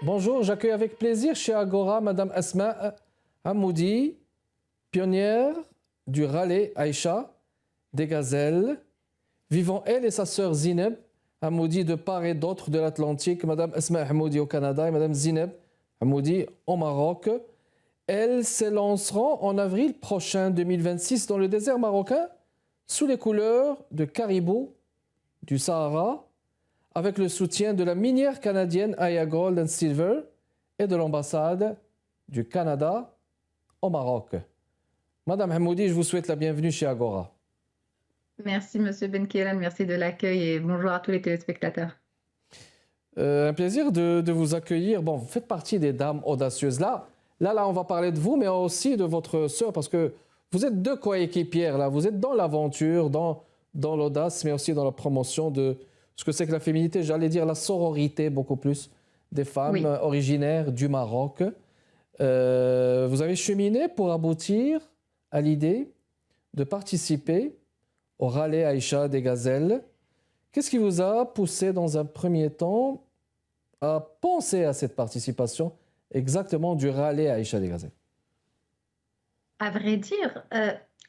Bonjour, j'accueille avec plaisir chez Agora Madame Asma Hamoudi, pionnière du rallye Aïcha des Gazelles, vivant elle et sa sœur Zineb Hamoudi de part et d'autre de l'Atlantique, Madame Asma Hamoudi au Canada et Madame Zineb Hamoudi au Maroc. Elles s'élanceront en avril prochain 2026 dans le désert marocain sous les couleurs de Caribou du Sahara, avec le soutien de la minière canadienne Aya Gold and Silver et de l'ambassade du Canada au Maroc. Madame Hamoudi, je vous souhaite la bienvenue chez Agora. Merci, Monsieur Benkelan, merci de l'accueil et bonjour à tous les téléspectateurs. Un plaisir de vous accueillir. Bon, vous faites partie des dames audacieuses. Là, on va parler de vous, mais aussi de votre sœur, parce que vous êtes deux coéquipières, là. Vous êtes dans l'aventure, dans l'audace, mais aussi dans la promotion de ce que c'est que la féminité, j'allais dire la sororité, beaucoup plus, des femmes Oui, originaires du Maroc. Vous avez cheminé pour aboutir à l'idée de participer au rallye Aïcha des Gazelles. Qu'est-ce qui vous a poussé dans un premier temps à penser à cette participation exactement du rallye Aïcha des Gazelles? à vrai dire,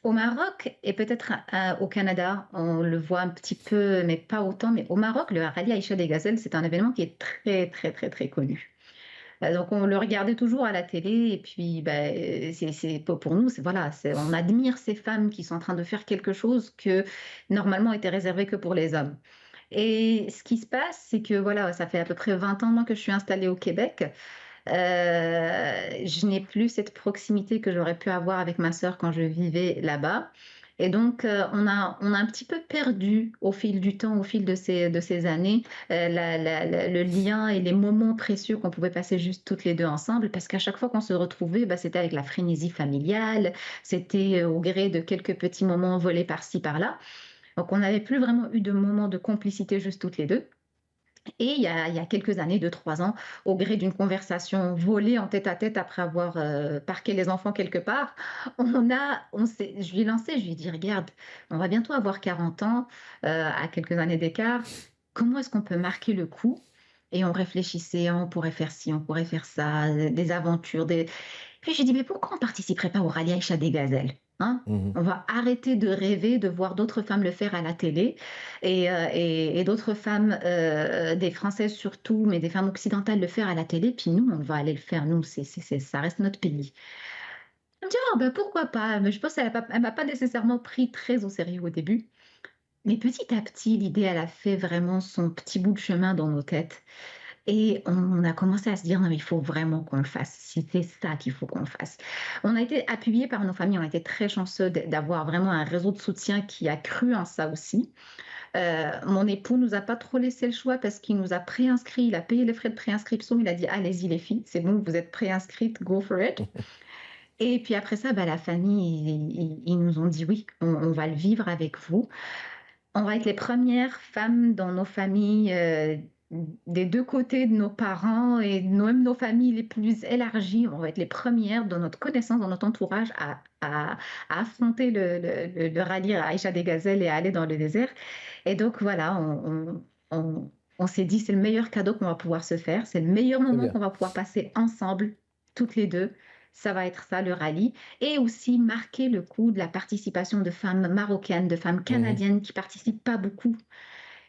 au Maroc et peut-être au Canada, on le voit un petit peu, mais pas autant, mais au Maroc, le rallye Aïcha des Gazelles, c'est un événement qui est très, très, très, très connu. Donc on le regardait toujours à la télé et puis pour nous, voilà, on admire ces femmes qui sont en train de faire quelque chose que normalement était réservé que pour les hommes. Et ce qui se passe, c'est que voilà, ça fait à peu près 20 ans moi, que je suis installée au Québec. Je n'ai plus cette proximité que j'aurais pu avoir avec ma sœur quand je vivais là-bas. Et donc, on a un petit peu perdu au fil du temps, au fil de ces années, le lien et les moments précieux qu'on pouvait passer juste toutes les deux ensemble, parce qu'à chaque fois qu'on se retrouvait, bah, c'était avec la frénésie familiale, c'était au gré de quelques petits moments volés par-ci, par-là. Donc, on n'avait plus vraiment eu de moments de complicité juste toutes les deux. Et il y a quelques années, 2, 3 ans, au gré d'une conversation volée en tête-à-tête après avoir parqué les enfants quelque part, je lui ai lancé, je lui ai dit, regarde, on va bientôt avoir 40 ans, à quelques années d'écart, comment est-ce qu'on peut marquer le coup? Et on réfléchissait, on pourrait faire ci, on pourrait faire ça, des aventures, puis j'ai dit, mais pourquoi on ne participerait pas au rallye Aïcha des Gazelles, hein? Mhm. On va arrêter de rêver de voir d'autres femmes le faire à la télé et d'autres femmes, des Françaises surtout, mais des femmes occidentales le faire à la télé. Puis nous, on va aller le faire. Nous, ça reste notre pays. Elle me dit, oh, ben, pourquoi pas? Mais je pense qu'elle ne m'a pas nécessairement pris très au sérieux au début. Mais petit à petit, l'idée, elle a fait vraiment son petit bout de chemin dans nos têtes. Et on a commencé à se dire: «Non, mais il faut vraiment qu'on le fasse. C'est ça qu'il faut qu'on fasse». On a été appuyés par nos familles, on a été très chanceux d'avoir vraiment un réseau de soutien qui a cru en ça aussi. Mon époux nous a pas trop laissé le choix parce qu'il nous a préinscrits, il a payé les frais de préinscription, il a dit: «Allez-y les filles, c'est bon, vous êtes préinscrites, go for it». Et puis après ça, bah, la famille, ils nous ont dit: «Oui, on va le vivre avec vous». On va être les premières femmes dans nos familles, des 2 côtés de nos parents et même nos familles les plus élargies. On va être les premières dans notre connaissance, dans notre entourage à affronter le rallye Aïcha des Gazelles et à aller dans le désert. Et donc voilà, on s'est dit: «C'est le meilleur cadeau qu'on va pouvoir se faire, c'est le meilleur Très moment bien. qu'on va pouvoir passer ensemble, toutes les 2. Ça va être ça, le rallye» et aussi marquer le coup de la participation de femmes marocaines, de femmes Mhm. canadiennes qui participent pas beaucoup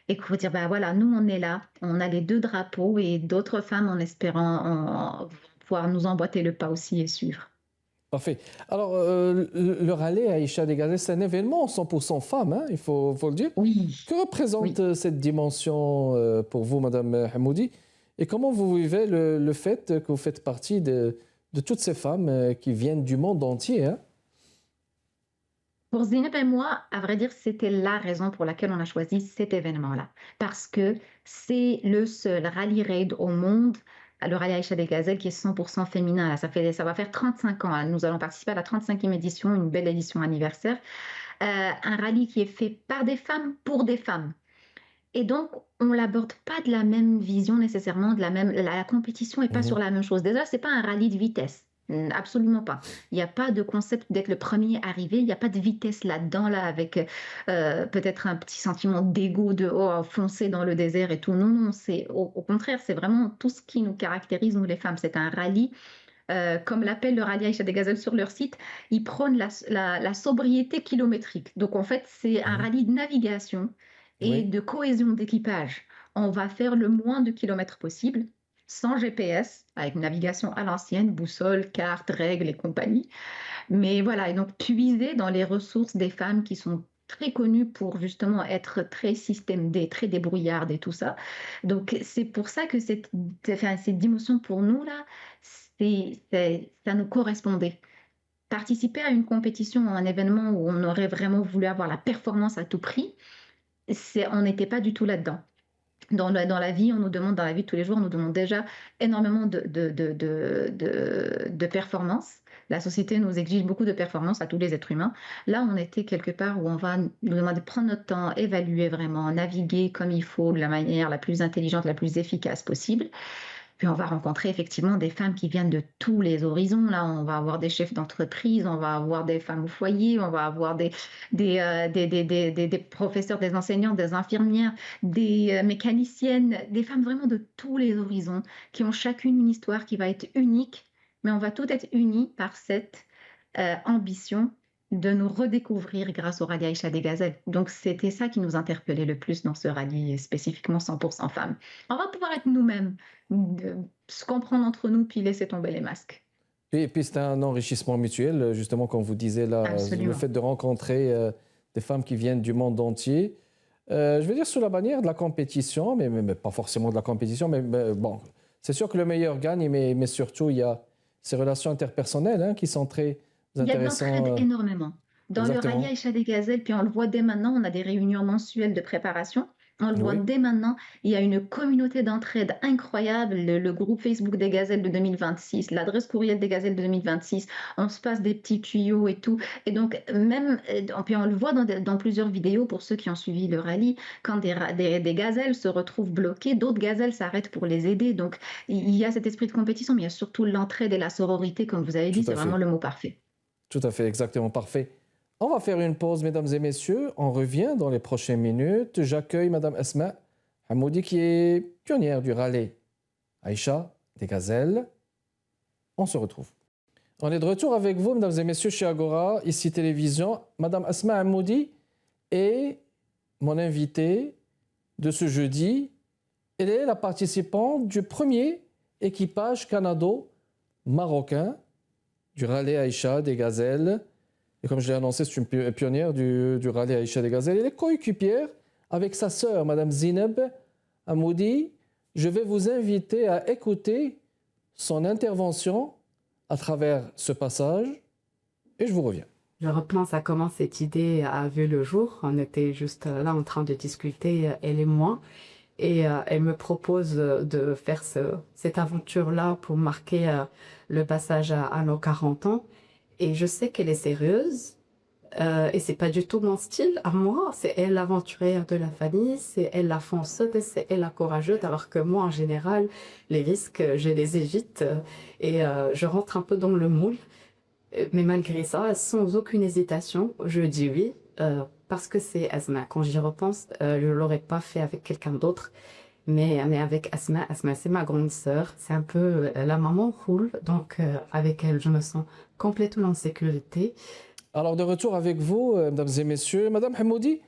et qu'il faut dire: «Bah, voilà, nous, on est là, on a les 2 drapeaux» et d'autres femmes, en espérant vont pouvoir nous emboîter le pas aussi et suivre. Parfait. Alors, le rallye Aïcha des Gazelles, c'est un événement 100% femmes, hein, faut le dire. Oui, Que représente oui. cette dimension pour vous, Madame Hamoudi, et comment vous vivez le fait que vous faites partie de toutes ces femmes qui viennent du monde entier, hein? Pour Zeynep et moi, à vrai dire, c'était la raison pour laquelle on a choisi cet événement-là. Parce que c'est le seul rallye raid au monde, le rallye Aïcha des Gazelles, qui est 100% féminin. Là, ça va faire 35 ans, hein. Nous allons participer à la 35e édition, une belle édition anniversaire. Un rallye qui est fait par des femmes pour des femmes. Et donc, on l'aborde pas de la même vision nécessairement, la compétition est pas sur Mhm. la même chose. Déjà, c'est pas un rallye de vitesse. Absolument pas. Il n'y a pas de concept d'être le premier arrivé, il n'y a pas de vitesse là-dedans, là, avec peut-être un petit sentiment d'ego, de oh, foncer dans le désert et tout. Non, non, c'est au contraire, c'est vraiment tout ce qui nous caractérise, nous les femmes. C'est un rallye, comme l'appelle le rallye Aïcha des Gazelles sur leur site, ils prônent la sobriété kilométrique. Donc en fait, c'est un Mhm. rallye de navigation et Oui, de cohésion d'équipage. On va faire le moins de kilomètres possible, sans GPS, avec navigation à l'ancienne, boussole, carte, règles et compagnie. Mais voilà, et donc puiser dans les ressources des femmes qui sont très connues pour justement être très système D, très débrouillardes et tout ça. Donc c'est pour ça que enfin, cette dimension pour nous là, ça nous correspondait. Participer à une compétition, à un événement où on aurait vraiment voulu avoir la performance à tout prix, on n'était pas du tout là-dedans. Dans la vie, on nous demande, dans la vie de tous les jours, on nous demande déjà énormément de performance. La société nous exige beaucoup de performance à tous les êtres humains. Là, on était quelque part où on va nous demander de prendre notre temps, évaluer vraiment, naviguer comme il faut, de la manière la plus intelligente, la plus efficace possible. Puis on va rencontrer effectivement des femmes qui viennent de tous les horizons. Là, on va avoir des chefs d'entreprise, on va avoir des femmes au foyer, on va avoir des professeurs, des enseignants, des infirmières, des mécaniciennes, des femmes vraiment de tous les horizons qui ont chacune une histoire qui va être unique, mais on va toutes être unies par cette ambition de nous redécouvrir grâce au rallye Aïcha des Gazelles. Donc c'était ça qui nous interpellait le plus dans ce rallye, spécifiquement 100% femmes. On va pouvoir être nous-mêmes, se comprendre entre nous, puis laisser tomber les masques. et puis c'est un enrichissement mutuel, justement, comme vous disiez là, le Absolument. fait de rencontrer des femmes qui viennent du monde entier. Je veux dire sous la bannière de la compétition, mais pas forcément de la compétition, mais bon, c'est sûr que le meilleur gagne, mais surtout il y a ces relations interpersonnelles hein, qui sont très Il y a de l'entraide intéressantes. énormément. Dans le rallye Exactement. Aïcha des Gazelles, puis on le voit dès maintenant, on a des réunions mensuelles de préparation. On le voit Oui, dès maintenant, il y a une communauté d'entraide incroyable. Le groupe Facebook des Gazelles de 2026, l'adresse courriel des Gazelles de 2026, on se passe des petits tuyaux et tout. Et donc, même, puis on le voit dans plusieurs vidéos pour ceux qui ont suivi le rallye, quand des gazelles se retrouvent bloquées, d'autres gazelles s'arrêtent pour les aider. Donc, il y a cet esprit de compétition, mais il y a surtout l'entraide et la sororité, comme vous avez dit, tout c'est à vraiment fait. le mot parfait. Tout à fait, exactement, parfait. On va faire une pause, mesdames et messieurs. On revient dans les prochaines minutes. J'accueille Madame Asma Hamoudi, qui est pionnière du rallye Aïcha des Gazelles. On se retrouve. On est de retour avec vous, mesdames et messieurs, chez Agora, ici Télévision. Madame Asma Hamoudi est mon invitée de ce jeudi. Elle est la participante du premier équipage canado-marocain du rallye Aïcha des Gazelles. Et comme je l'ai annoncé, c'est une pionnière du rallye Aïcha des Gazelles. Elle est coéquipière avec sa sœur, Madame Zineb Hamoudi. Je vais vous inviter à écouter son intervention à travers ce passage et je vous reviens. Je repense à comment cette idée a vu le jour. On était juste là en train de discuter, elle et moi. Et elle me propose de faire cette aventure-là pour marquer le passage à nos 40 ans. Et je sais qu'elle est sérieuse. Et c'est pas du tout mon style à moi. C'est elle l'aventurière de la famille, c'est elle la fonceuse, c'est elle la courageuse. Alors que moi, en général, les risques, je les évite et je rentre un peu dans le moule. Mais malgré ça, sans aucune hésitation, je dis oui, parce que c'est Asma. Quand j'y repense, je l'aurais pas fait avec quelqu'un d'autre, mais avec Asma. Asma, c'est ma grande sœur, c'est un peu la maman roule, donc avec elle, je me sens complètement en sécurité. Alors de retour avec vous, mesdames et messieurs. Madame Hamoudi,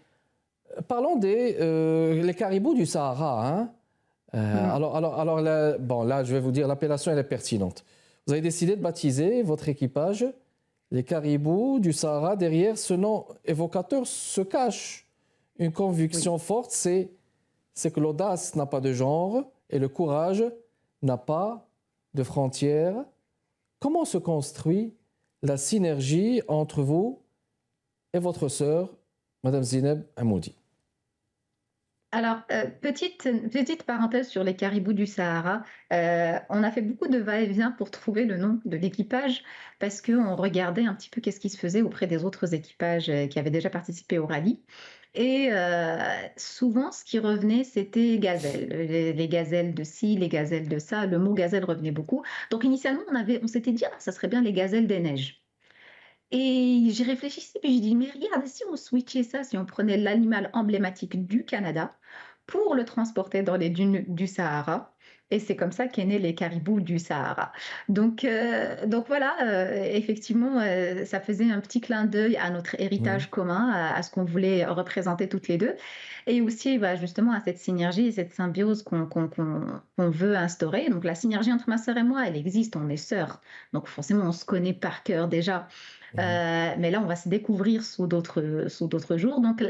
parlons des les caribous du Sahara. Hein. Alors là, bon, là, je vais vous dire, l'appellation, elle est pertinente. Vous avez décidé de baptiser votre équipage les caribous du Sahara. Derrière ce nom évocateur se cache une conviction forte, c'est que l'audace n'a pas de genre et le courage n'a pas de frontières. Comment se construit la synergie entre vous et votre sœur, Madame Zineb Hamoudi? Alors, petite parenthèse sur les caribous du Sahara. On a fait beaucoup de va-et-vient pour trouver le nom de l'équipage parce qu'on regardait un petit peu qu'est-ce qui se faisait auprès des autres équipages qui avaient déjà participé au rallye. Et souvent, ce qui revenait, c'était gazelle. Les gazelles de ci, les gazelles de ça. Le mot gazelle revenait beaucoup. Donc, initialement, on s'était dit, ah, ça serait bien les gazelles des neiges. Et j'ai réfléchi, puis j'ai dit, mais regarde, si on switchait ça, si on prenait l'animal emblématique du Canada pour le transporter dans les dunes du Sahara. Et c'est comme ça qu'est né les caribous du Sahara. Donc voilà, effectivement, ça faisait un petit clin d'œil à notre Mhm. héritage commun, à ce qu'on voulait représenter toutes les deux, et aussi bah, justement à cette synergie et cette symbiose qu'on veut instaurer. Donc la synergie entre ma sœur et moi, elle existe, on est sœurs. Donc forcément, on se connaît par cœur déjà. Mhm. Mais là, on va se découvrir sous d'autres jours. Donc,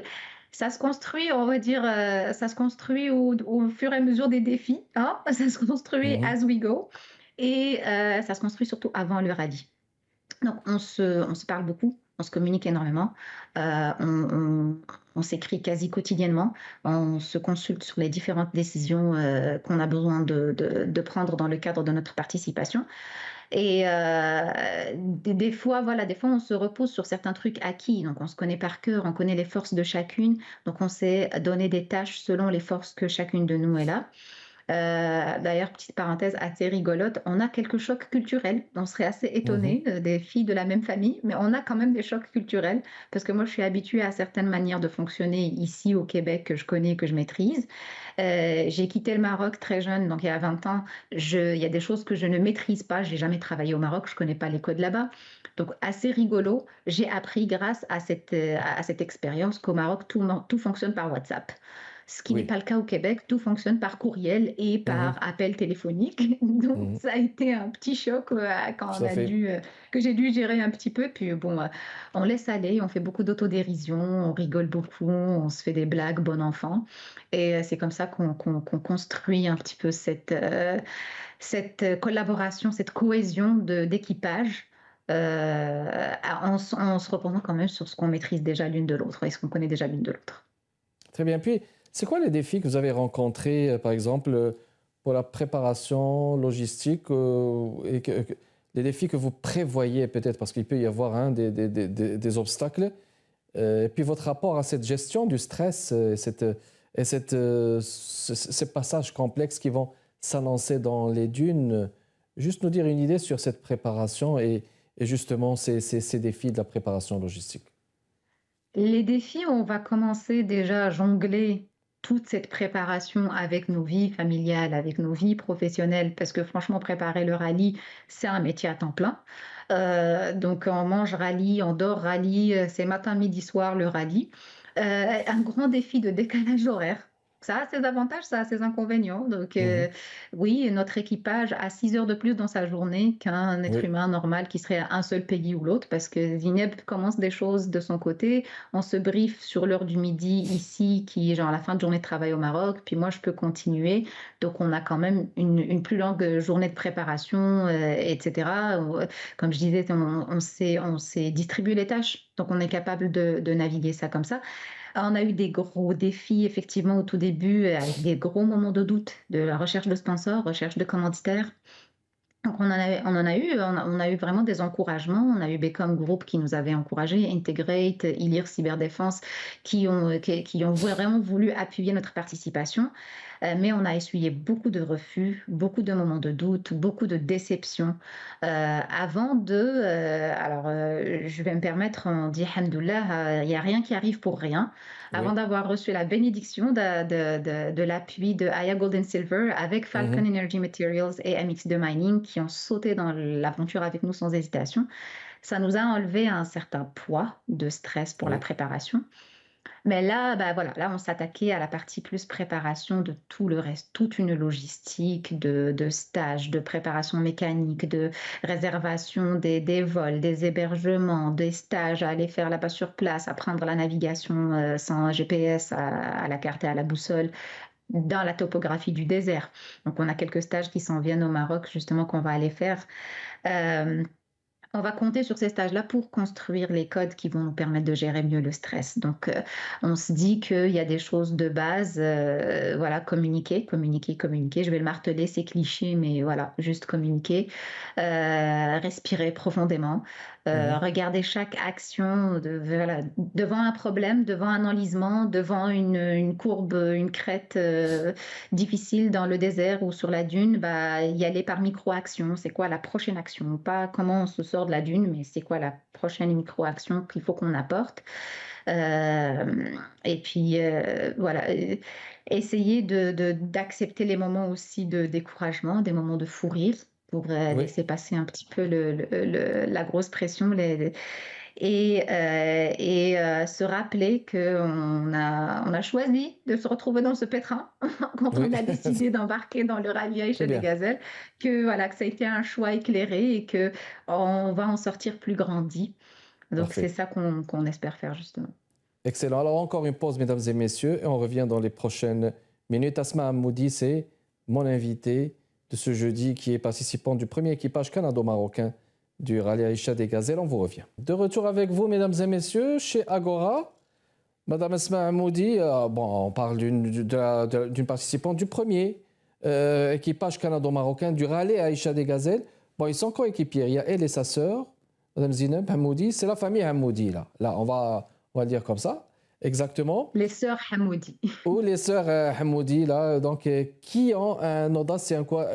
ça se construit, on va dire, ça se construit au fur et à mesure des défis, hein. Ça se construit Mhm. as we go. Et ça se construit surtout avant le rallye. Donc, on se parle beaucoup, on se communique énormément, on s'écrit quasi quotidiennement, on se consulte sur les différentes décisions qu'on a besoin de prendre dans le cadre de notre participation. Et des fois, voilà, des fois, on se repose sur certains trucs acquis. Donc, on se connaît par cœur, on connaît les forces de chacune. Donc, on s'est donné des tâches selon les forces que chacune de nous est là. D'ailleurs, petite parenthèse assez rigolote, on a quelques chocs culturels. On serait assez Mhm. étonnés, des filles de la même famille, mais on a quand même des chocs culturels parce que moi, je suis habituée à certaines manières de fonctionner ici au Québec que je connais, que je maîtrise. J'ai quitté le Maroc très jeune, donc il y a 20 ans. Il y a des choses que je ne maîtrise pas. Je n'ai jamais travaillé au Maroc, je ne connais pas les codes là-bas. Donc, assez rigolo. J'ai appris grâce à cette expérience qu'au Maroc, tout fonctionne par WhatsApp. Ce qui n'est Oui. pas le cas au Québec, tout fonctionne par courriel et Mhm. par appel téléphonique. Donc, Mhm. ça a été un petit choc quand Tout à fait. que j'ai dû gérer un petit peu. Puis bon, on laisse aller, on fait beaucoup d'autodérision, on rigole beaucoup, on se fait des blagues, bon enfant. Et c'est comme ça qu'on construit un petit peu cette collaboration, cette cohésion d'équipage. En se reposant quand même sur ce qu'on maîtrise déjà l'une de l'autre et ce qu'on connaît déjà l'une de l'autre. Très bien. Puis, c'est quoi les défis que vous avez rencontrés, par exemple, pour la préparation logistique et les défis que vous prévoyez peut-être, parce qu'il peut y avoir hein, des obstacles, et puis votre rapport à cette gestion du stress ces passages complexes qui vont s'annoncer dans les dunes. Juste nous dire une idée sur cette préparation et justement ces défis de la préparation logistique. Les défis, on va commencer déjà à jongler toute cette préparation avec nos vies familiales, avec nos vies professionnelles, parce que franchement, préparer le rallye, c'est un métier à temps plein. Donc, on mange rallye, on dort rallye, c'est matin, midi, soir le rallye. Un grand défi de décalage horaire. Ça a ses avantages, ça a ses inconvénients. Donc, Mhm. oui, notre équipage a 6 heures de plus dans sa journée qu'un être Oui. humain normal qui serait à un seul pays ou l'autre, parce que Zineb commence des choses de son côté. On se briefe sur l'heure du midi ici, qui est genre la fin de journée de travail au Maroc, puis moi je peux continuer. Donc on a quand même une plus longue journée de préparation, etc. Comme je disais, on s'est distribué les tâches, donc on est capable de naviguer ça comme ça. On a eu des gros défis effectivement au tout début, avec des gros moments de doute, de la recherche de sponsors, recherche de commanditaires. Donc on a eu vraiment des encouragements. On a eu Becom Group qui nous avait encouragés, Integrate, Ilir Cyberdéfense qui ont vraiment voulu appuyer notre participation. Mais on a essuyé beaucoup de refus, beaucoup de moments de doute, beaucoup de déceptions. Je vais me permettre, on dit Alhamdoulilah, il n'y a rien qui arrive pour rien. Avant Oui. d'avoir reçu la bénédiction de l'appui de Aya Gold and Silver avec Falcon Mhm. Energy Materials et MX2 Mining qui ont sauté dans l'aventure avec nous sans hésitation, ça nous a enlevé un certain poids de stress pour la Oui. préparation. Mais là, bah voilà, là, on s'attaquait à la partie plus préparation de tout le reste, toute une logistique de stages, de préparation mécanique, de réservation des vols, des hébergements, des stages à aller faire là-bas sur place, apprendre la navigation sans GPS à la carte et à la boussole dans la topographie du désert. Donc, on a quelques stages qui s'en viennent au Maroc, justement, qu'on va aller faire. Euh, On va compter sur ces stages-là pour construire les codes qui vont nous permettre de gérer mieux le stress. Donc, on se dit qu'il y a des choses de base, voilà, communiquer, communiquer, communiquer. Je vais le marteler, c'est cliché, mais voilà, juste communiquer, respirer profondément, Mhm. regarder chaque action voilà, devant un problème, devant un enlisement, devant une courbe, une crête difficile dans le désert ou sur la dune, bah, y aller par micro-action. C'est quoi la prochaine action? Pas comment on se sort de la dune, mais c'est quoi la prochaine micro-action qu'il faut qu'on apporte? Et puis, voilà, essayer d'accepter les moments aussi de découragement, des moments de fou rire pour Oui, laisser passer un petit peu la grosse pression, se rappeler qu'on a choisi de se retrouver dans ce pétrin quand oui, on a décidé d'embarquer dans le rallye très Aïcha des bien, Gazelles, que, voilà, que ça a été un choix éclairé et qu'on va en sortir plus grandi. Donc c'est parfait. ça qu'on espère faire justement. Excellent. Alors encore une pause, mesdames et messieurs, et on revient dans les prochaines minutes. Asma Hammoudi, c'est mon invité de ce jeudi qui est participant du premier équipage canado-marocain du rallye Aïcha des Gazelles. On vous revient. De retour avec vous, mesdames et messieurs, chez Agora. Madame Asma Hammoudi, bon, on parle d'une participante du premier équipage canado-marocain du rallye Aïcha des Gazelles. Bon, ils sont coéquipiers. Il y a elle et sa sœur, Madame Zineb Hammoudi. C'est la famille Hammoudi, là. Là, on va le dire comme ça, exactement. Les sœurs Hamoudi. Ou les sœurs Hammoudi, là, donc, qui ont un audace, c'est un quoi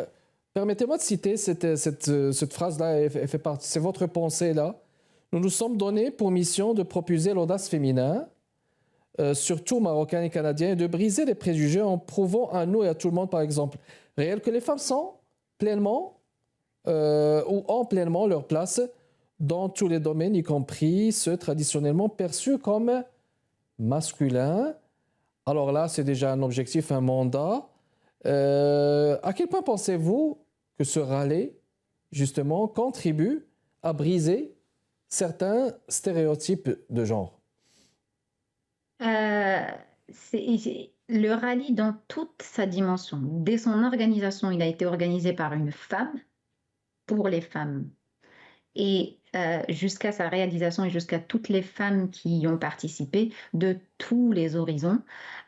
permettez-moi de citer cette phrase-là, elle fait partie, c'est votre pensée, là. Nous nous sommes donnés pour mission de propulser l'audace féminin, surtout marocain et canadien, et de briser les préjugés en prouvant à nous et à tout le monde, par exemple, réel, que les femmes sont pleinement ou ont pleinement leur place dans tous les domaines, y compris ceux traditionnellement perçus comme masculins. Alors là, c'est déjà un objectif, un mandat. À quel point pensez-vous que ce rallye, justement, contribue à briser certains stéréotypes de genre? Euh, le rallye dans toute sa dimension. Dès son organisation, il a été organisé par une femme, pour les femmes. Et jusqu'à sa réalisation et jusqu'à toutes les femmes qui y ont participé de tous les horizons,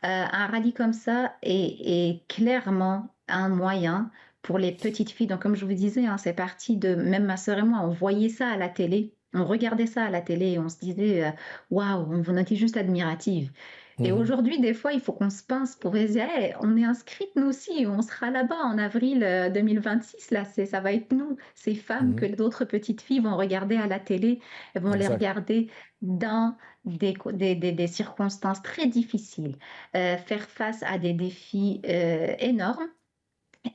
un rallye comme ça est clairement un moyen pour les petites filles. Donc, comme je vous disais, hein, c'est parti de, même ma sœur et moi, on voyait ça à la télé, on regardait ça à la télé et on se disait, waouh, on était juste admirative. Et Mhm, aujourd'hui, des fois, il faut qu'on se pince pour se dire, hey, on est inscrites nous aussi, on sera là-bas en avril 2026, là, ça va être nous, ces femmes que mhm. d'autres petites filles vont regarder à la télé, elles vont les Exact. regarder dans des circonstances très difficiles, faire face à des défis énormes.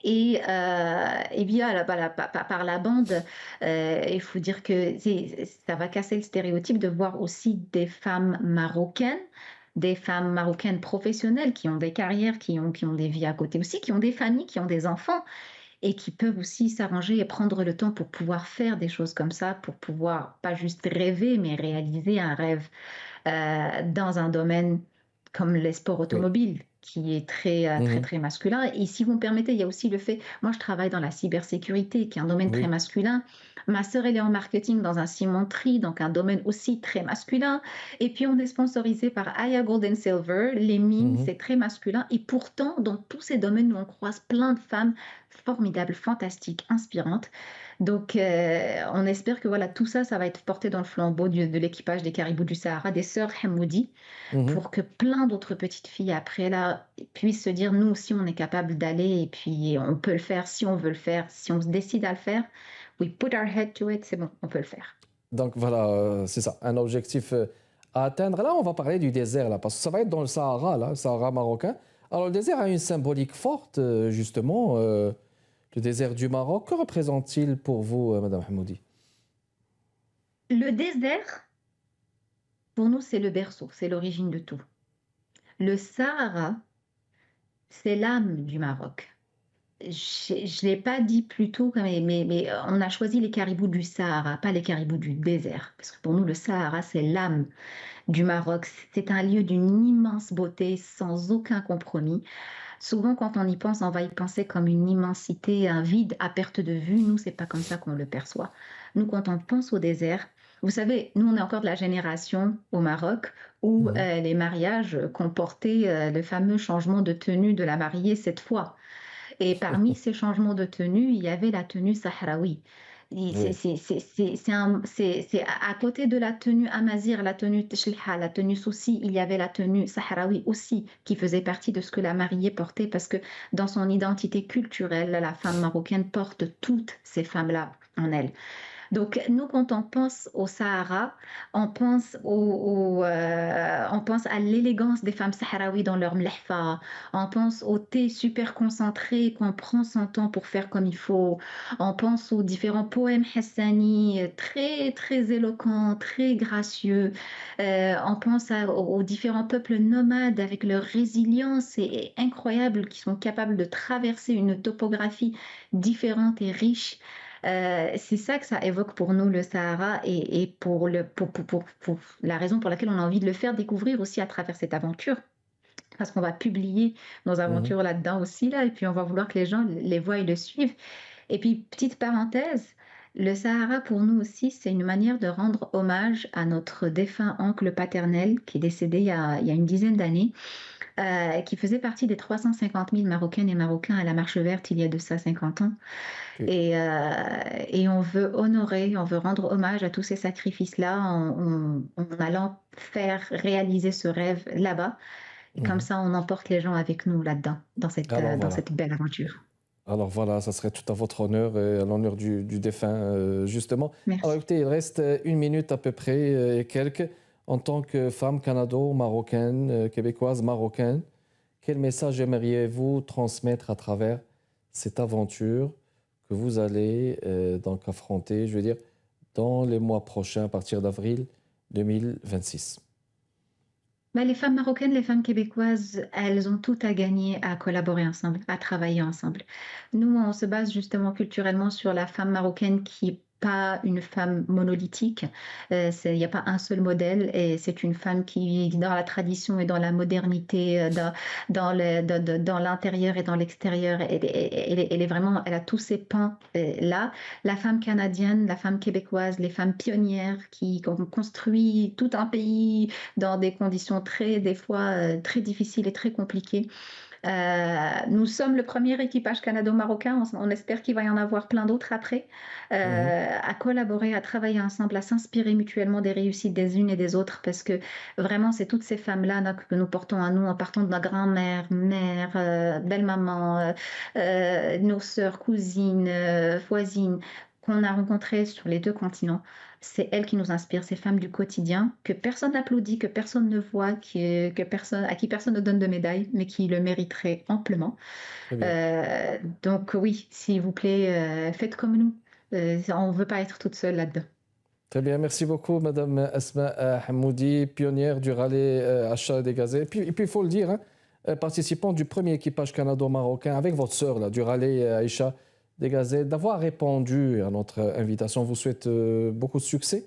Et bien, par la bande, il faut dire que ça va casser le stéréotype de voir aussi des femmes marocaines professionnelles qui ont des carrières, qui ont des vies à côté aussi, qui ont des familles, qui ont des enfants et qui peuvent aussi s'arranger et prendre le temps pour pouvoir faire des choses comme ça, pour pouvoir pas juste rêver, mais réaliser un rêve dans un domaine comme les sports Oui. automobiles, qui est très, Mhm. très masculin. Et si vous me permettez, il y a aussi le fait, moi je travaille dans la cybersécurité, qui est un domaine très Oui. masculin. Ma sœur, elle est en marketing dans un cimenterie, donc un domaine aussi très masculin. Et puis on est sponsorisé par Aya Gold and Silver, les mines, Mhm. c'est très masculin. Et pourtant, dans tous ces domaines, nous on croise plein de femmes formidables, fantastiques, inspirantes. Donc, on espère que voilà, tout ça, ça va être porté dans le flambeau de l'équipage des Caribous du Sahara, des sœurs Hamoudi, Mhm. pour que plein d'autres petites filles après là puissent se dire nous aussi on est capable d'aller et puis on peut le faire si on veut le faire, si on se décide à le faire, we put our head to it, c'est bon, on peut le faire. Donc voilà, c'est ça, un objectif à atteindre. Là, on va parler du désert, là, parce que ça va être dans le Sahara, là, le Sahara marocain. Alors, le désert a une symbolique forte, justement, le désert du Maroc. Que représente-t-il pour vous, Madame Hamoudi? Le désert, pour nous, c'est le berceau, c'est l'origine de tout. Le Sahara, c'est l'âme du Maroc. Je ne l'ai pas dit plus tôt, mais on a choisi les caribous du Sahara, pas les caribous du désert. Parce que pour nous, le Sahara, c'est l'âme du Maroc. C'est un lieu d'une immense beauté, sans aucun compromis. Souvent, quand on y pense, on va y penser comme une immensité, un vide à perte de vue. Nous, c'est pas comme ça qu'on le perçoit. Nous, quand on pense au désert, vous savez, nous, on est encore de la génération au Maroc où Mhm. les mariages comportaient le fameux changement de tenue de la mariée cette fois. Et parmi ces changements de tenue, il y avait la tenue sahraoui. Oui. C'est à côté de la tenue amazigh, la tenue tchelha, la tenue soussi, il y avait la tenue sahraoui aussi, qui faisait partie de ce que la mariée portait, parce que dans son identité culturelle, la femme marocaine porte toutes ces femmes-là en elle. Donc, nous, quand on pense au Sahara, on pense à l'élégance des femmes sahraouis dans leur mlehfa, on pense au thé super concentré qu'on prend son temps pour faire comme il faut, on pense aux différents poèmes hassani très, très éloquents, très gracieux, on pense aux différents peuples nomades avec leur résilience et incroyable qui sont capables de traverser une topographie différente et riche. C'est ça que ça évoque pour nous le Sahara et pour la raison pour laquelle on a envie de le faire découvrir aussi à travers cette aventure. Parce qu'on va publier nos Mhm. aventures là-dedans aussi, là, et puis on va vouloir que les gens les voient et le suivent. Et puis, petite parenthèse, le Sahara pour nous aussi, c'est une manière de rendre hommage à notre défunt oncle paternel qui est décédé il y a une dizaine d'années, qui faisait partie des 350 000 Marocaines et Marocains à la Marche verte il y a de ça 50 ans. Ok. Et on veut honorer, on veut rendre hommage à tous ces sacrifices-là en allant faire réaliser ce rêve là-bas. Et comme Mhm. ça, on emporte les gens avec nous là-dedans, Alors dans voilà. cette belle aventure. Alors voilà, ça serait tout à votre honneur et à l'honneur du défunt, justement. Alors Merci. écoutez, il reste une minute à peu près et quelques. En tant que femme canado-marocaine, québécoise, marocaine, quel message aimeriez-vous transmettre à travers cette aventure que vous allez donc affronter, je veux dire, dans les mois prochains, à partir d'avril 2026? Bah, les femmes marocaines, les femmes québécoises, elles ont tout à gagner à collaborer ensemble, à travailler ensemble. Nous, on se base justement culturellement sur la femme marocaine qui n'est pas une femme monolithique. Il n'y a pas un seul modèle et c'est une femme qui, dans la tradition et dans la modernité, dans l'intérieur et dans l'extérieur, elle est vraiment, elle a tous ces pans là. La femme canadienne, la femme québécoise, les femmes pionnières qui ont construit tout un pays dans des conditions très, des fois, très difficiles et très compliquées. Nous sommes le premier équipage canado-marocain, on espère qu'il va y en avoir plein d'autres après, Mhm. à collaborer, à travailler ensemble, à s'inspirer mutuellement des réussites des unes et des autres, parce que vraiment, c'est toutes ces femmes-là que nous portons à nous, en partant de notre grand-mère, mère, belle-maman, nos sœurs, cousines, voisines, qu'on a rencontrées sur les deux continents. C'est elles qui nous inspirent, ces femmes du quotidien, que personne n'applaudit, que personne ne voit, à qui personne ne donne de médaille, mais qui le mériteraient amplement. Très bien. Donc oui, s'il vous plaît, faites comme nous. On ne veut pas être toute seule là-dedans. Très bien, merci beaucoup, Madame Asma Hamoudi, pionnière du rallye achat des gazelles. Et puis, il faut le dire, hein, participant du premier équipage canado-marocain avec votre sœur là, du rallye Aïcha des gazelles, d'avoir répondu à notre invitation. On vous souhaite beaucoup de succès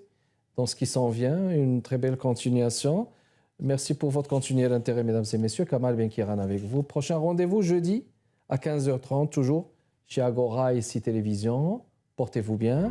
dans ce qui s'en vient, une très belle continuation. Merci pour votre continuel intérêt, mesdames et messieurs. Kamal Benkiran avec vous. Prochain rendez-vous jeudi à 15h30, toujours chez Agora ici Télévision. Portez-vous bien.